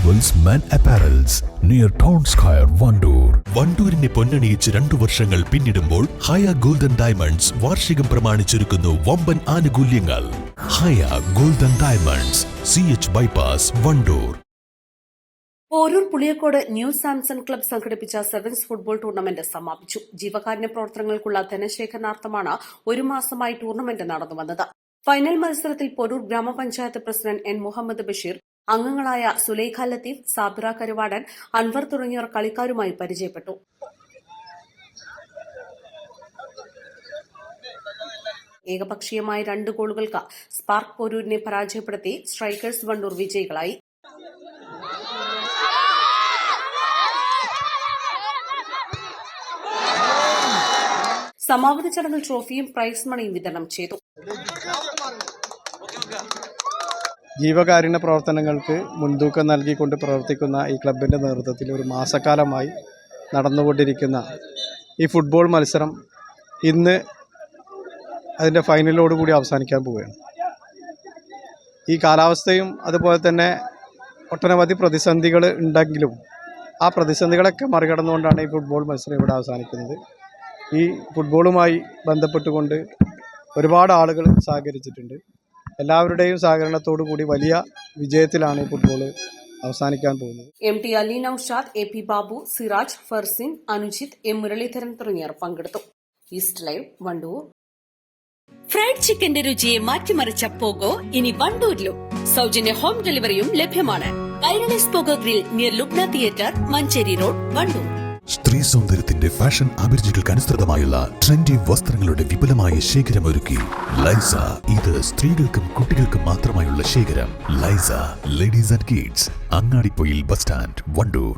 Jewels Men Apparels near Town Square, Vandoor. വണ്ടൂരിനെ പൊന്നണിയിച്ച് 2 വർഷങ്ങൾ പിന്നിടുമ്പോൾ ഹയ golden diamonds വാർഷികം പ്രമാണിച്ചൊരുക്കുന്നു വമ്പൻ ആനുകൂല്യങ്ങൾ. ഹയ golden diamonds, CH bypass, Vandoor. Poroor Puliyakkode new Samson club സംഘടിപ്പിച്ച സെവൻസ് ഫുട്ബോൾ ടൂർണമെന്റ് സമാപിച്ചു. ജീവകാരുണ്യ പ്രവർത്തനങ്ങൾക്കുള്ള ധനശേഖരണാർത്ഥമാണ് 1 മാസമായി ടൂർണമെന്റ് നടന്നുവന്നത്. ഫൈനൽ മത്സരത്തിൽ പോരൂർ ഗ്രാമപഞ്ചായത്ത് പ്രസിഡന്റ് N. മുഹമ്മദ് ബഷീർ, അംഗങ്ങളായ സുലൈഖ ലത്തീഫ്, സാബിറ കരുവാടൻ, അൻവർ തുടങ്ങിയവർ കളിക്കാരുമായി പരിചയപ്പെട്ടു. ഏകപക്ഷീയമായ 2 ഗോളുകൾക്ക് സ്പാർക്ക് പോരൂരിനെ പരാജയപ്പെടുത്തി സ്ട്രൈക്കേഴ്സ് വണ്ടൂർ വിജയികളായി. സമാപന ചടങ്ങിൽ ട്രോഫിയും പ്രൈസ് മണിയും വിതരണം ചെയ്തു. ജീവകാരുണ്യ പ്രവർത്തനങ്ങൾക്ക് മുൻതൂക്കം നൽകിക്കൊണ്ട് പ്രവർത്തിക്കുന്ന ഈ ക്ലബിൻ്റെ നേതൃത്വത്തിൽ 1 മാസക്കാലമായി നടന്നുകൊണ്ടിരിക്കുന്ന ഈ ഫുട്ബോൾ മത്സരം ഇന്ന് അതിൻ്റെ ഫൈനലോടുകൂടി അവസാനിക്കാൻ പോവുകയാണ്. ഈ കാലാവസ്ഥയും അതുപോലെ തന്നെ ഒട്ടനവധി പ്രതിസന്ധികൾ ഉണ്ടെങ്കിലും ആ പ്രതിസന്ധികളൊക്കെ മറികടന്നുകൊണ്ടാണ് ഈ ഫുട്ബോൾ മത്സരം ഇവിടെ അവസാനിക്കുന്നത്. ഈ ഫുട്ബോളുമായി ബന്ധപ്പെട്ടുകൊണ്ട് ഒരുപാട് ആളുകൾ സഹകരിച്ചിട്ടുണ്ട്. എല്ലാവരുടെയും സഹകരണത്തോടു കൂടി വലിയ വിജയത്തിലാണ് ഈ ഫുട്ബോൾ അവസാനിക്കാൻ പോകുന്നത്. MT Ali Naushad, AP Babu, Siraj, Farzin, Anujith, M. Muraleedharan തുടങ്ങിയവർ പങ്കെടുത്തു. East live, Wandoor. ഫ്രൈഡ് ചിക്കന്റെ രുചിയെ മാറ്റിമറിച്ച പോഗോ ഇനി വണ്ടൂരിലും. സൗജന്യ ഹോം ഡെലിവറിയും ലഭ്യമാണ്. Kairali's pogo grill near Lubna theatre, Manjeri road, Wandoor. സ്ത്രീ സൗന്ദര്യത്തിന്റെ ഫാഷൻ അഭിരുചികൾക്ക് അനുസൃതമായുള്ള ട്രെൻഡി വസ്ത്രങ്ങളുടെ വിപുലമായ ശേഖരമൊരുക്കി ലൈസ. ഇത് സ്ത്രീകൾക്കും കുട്ടികൾക്കും മാത്രമായുള്ള ശേഖരം. ലൈസ ladies and kids, Angadipoyil bus stand, Wandoor.